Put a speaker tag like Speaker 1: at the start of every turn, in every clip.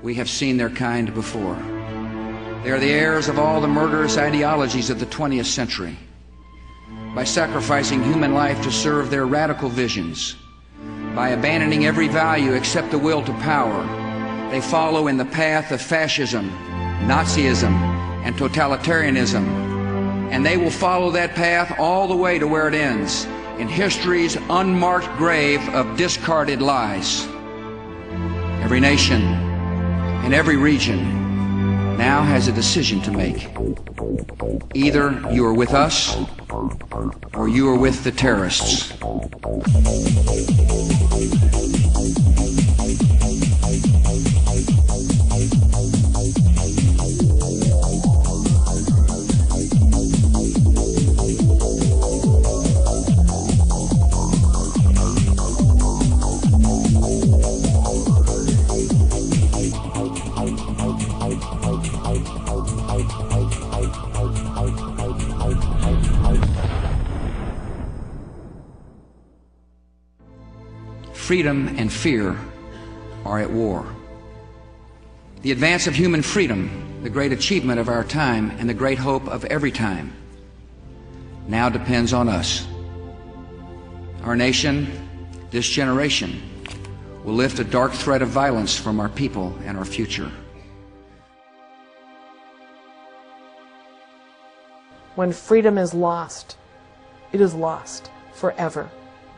Speaker 1: We have seen their kind before. They are the heirs of all the murderous ideologies of the 20th century. By sacrificing human life to serve their radical visions, by abandoning every value except the will to power, they follow in the path of fascism, Nazism, and totalitarianism. And they will follow that path all the way to where it ends, in history's unmarked grave of discarded lies. Every nation and every region now has a decision to make. Either you are with us or you are with the terrorists. Freedom and fear are at war. The advance of human freedom, the great achievement of our time and the great hope of every time, now depends on us. Our nation, this generation, will lift a dark threat of violence from our people and our future.
Speaker 2: When freedom is lost, it is lost forever.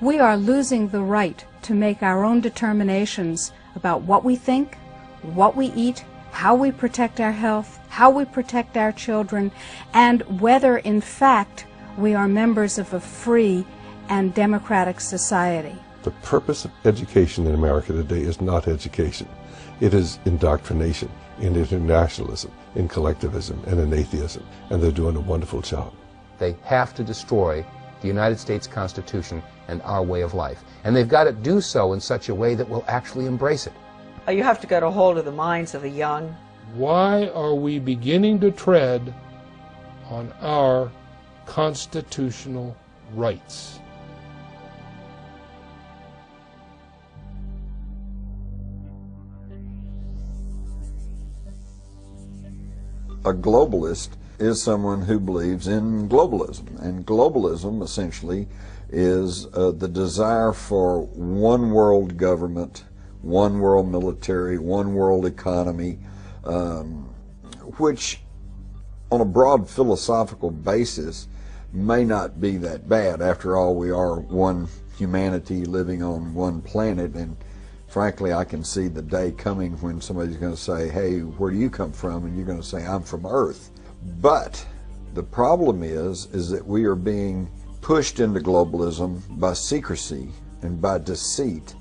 Speaker 3: We are losing the right to make our own determinations about what we think, what we eat, how we protect our health, how we protect our children, and whether, in fact, we are members of a free and democratic society.
Speaker 4: The purpose of education in America today is not education. It is indoctrination, in internationalism, in collectivism, and in atheism, and they're doing a wonderful job.
Speaker 5: They have to destroy the United States Constitution and our way of life. And they've got to do so in such a way that will actually embrace it.
Speaker 6: You have to get a hold of the minds of the young.
Speaker 7: Why are we beginning to tread on our constitutional rights?
Speaker 8: A globalist is someone who believes in globalism, and globalism essentially is the desire for one world government, one world military, one world economy, which on a broad philosophical basis may not be that bad. After all, we are one humanity living on one planet, and frankly, I can see the day coming when somebody's going to say, hey, where do you come from? And you're going to say, I'm from Earth. But the problem is that we are being pushed into globalism by secrecy and by deceit,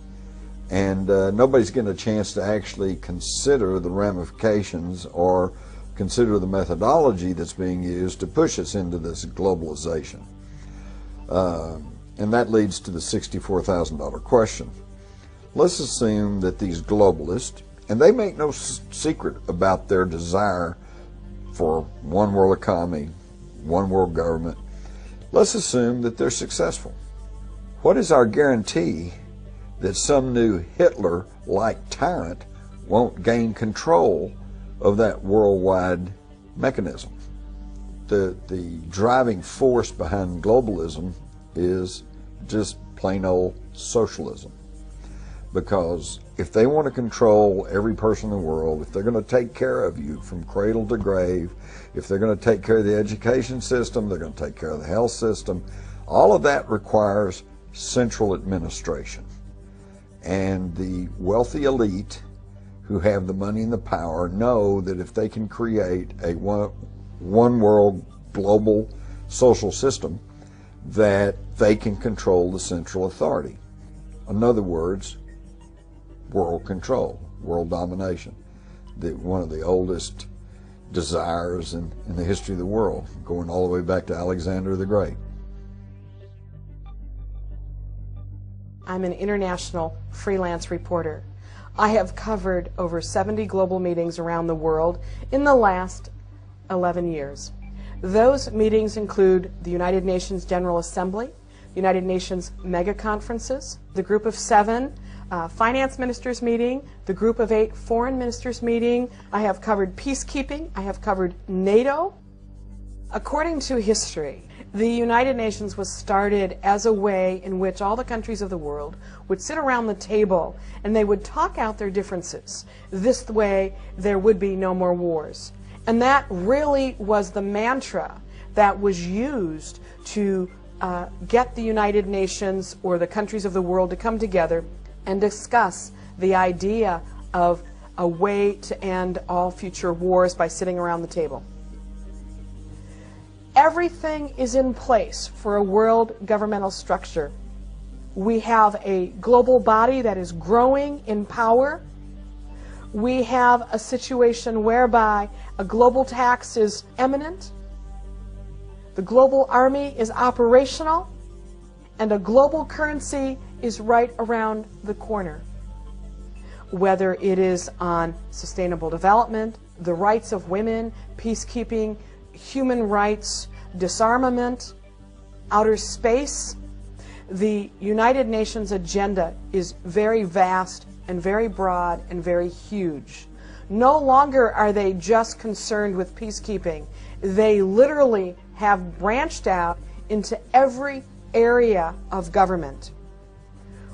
Speaker 8: and nobody's getting a chance to actually consider the ramifications or consider the methodology that's being used to push us into this globalization. And that leads to the $64,000 question. Let's assume that these globalists, and they make no secret about their desire for one world economy, one world government, let's assume that they're successful. What is our guarantee that some new Hitler-like tyrant won't gain control of that worldwide mechanism? The driving force behind globalism is just plain old socialism. Because if they want to control every person in the world, if they're going to take care of you from cradle to grave, if they're going to take care of the education system, they're going to take care of the health system, all of that requires central administration. And the wealthy elite who have the money and the power know that if they can create a one world global social system, that they can control the central authority. In other words, world control, world domination, one of the oldest desires in the history of the world, going all the way back to Alexander the Great.
Speaker 2: I'm an international freelance reporter. I have covered over 70 global meetings around the world in the last 11 years. Those meetings include the United Nations General Assembly, United Nations mega conferences, the Group of Seven, finance ministers meeting, the Group of 8 foreign ministers meeting. I have covered peacekeeping. I have covered NATO. According to history, the United Nations was started as a way in which all the countries of the world would sit around the table and they would talk out their differences. This way, there would be no more wars. And that really was the mantra that was used to get the United Nations or the countries of the world to come together and discuss the idea of a way to end all future wars by sitting around the table. Everything is in place for a world governmental structure. We have a global body that is growing in power. We have a situation whereby a global tax is imminent. The global army is operational, and a global currency is right around the corner. Whether it is on sustainable development, the rights of women, peacekeeping, human rights, disarmament, outer space, the United Nations agenda is very vast and very broad and very huge. No longer are they just concerned with peacekeeping. They literally have branched out into every area of government,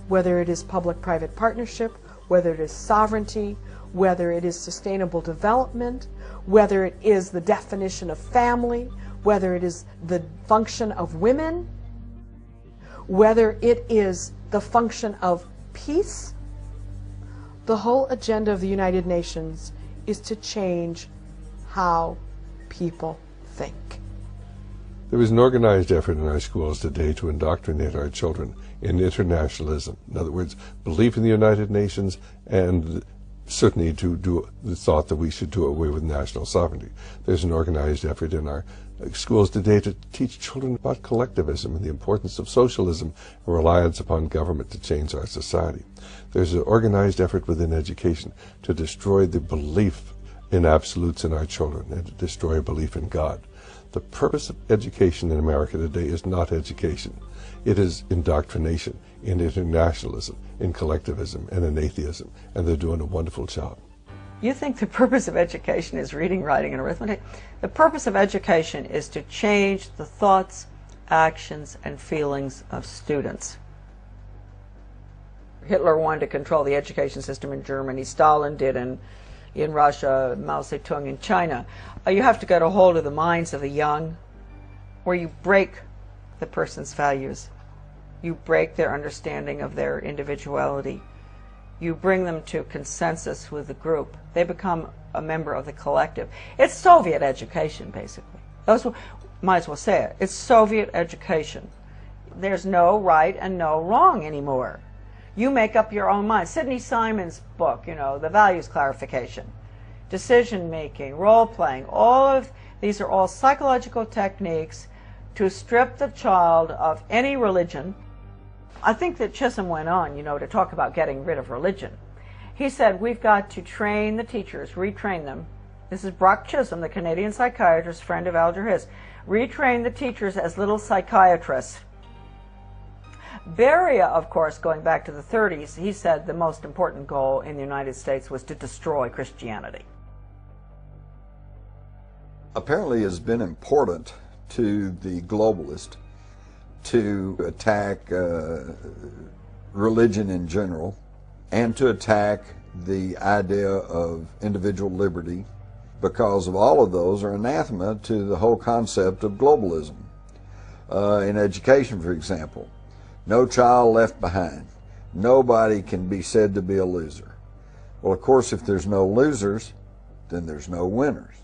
Speaker 2: whether it is public-private partnership, whether it is sovereignty, whether it is sustainable development, whether it is the definition of family, whether it is the function of women, whether it is the function of peace. The whole agenda of the United Nations is to change how people think.
Speaker 4: There is an organized effort in our schools today to indoctrinate our children in internationalism. In other words, belief in the United Nations and certainly to do the thought that we should do away with national sovereignty. There's an organized effort in our schools today to teach children about collectivism and the importance of socialism and reliance upon government to change our society. There's an organized effort within education to destroy the belief in absolutes in our children and to destroy belief in God. The purpose of education in America today is not education. It is indoctrination in internationalism, in collectivism, and in atheism, and they're doing a wonderful job.
Speaker 6: You think the purpose of education is reading, writing, and arithmetic? The purpose of education is to change the thoughts, actions, and feelings of students. Hitler wanted to control the education system in Germany. Stalin did in Russia, Mao Zedong in China. You have to get a hold of the minds of the young, where you break the person's values. You break their understanding of their individuality. You bring them to consensus with the group. They become a member of the collective. It's Soviet education, basically. Those might as well say it. It's Soviet education. There's no right and no wrong anymore. You make up your own mind. Sidney Simon's book, you know, The Values Clarification, decision-making, role-playing, all of these are all psychological techniques to strip the child of any religion. I think that Chisholm went on, you know, to talk about getting rid of religion. He said, we've got to train the teachers, retrain them. This is Brock Chisholm, the Canadian psychiatrist, friend of Alger Hiss. Retrain the teachers as little psychiatrists. Beria, of course, going back to the 30s, he said the most important goal in the United States was to destroy Christianity.
Speaker 8: Apparently it's been important to the globalist to attack religion in general and to attack the idea of individual liberty, because of all of those are anathema to the whole concept of globalism. In education, for example, no child left behind. Nobody can be said to be a loser. Well, of course, if there's no losers, then there's no winners.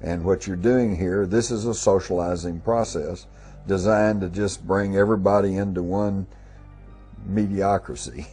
Speaker 8: And what you're doing here, this is a socializing process designed to just bring everybody into one mediocrity.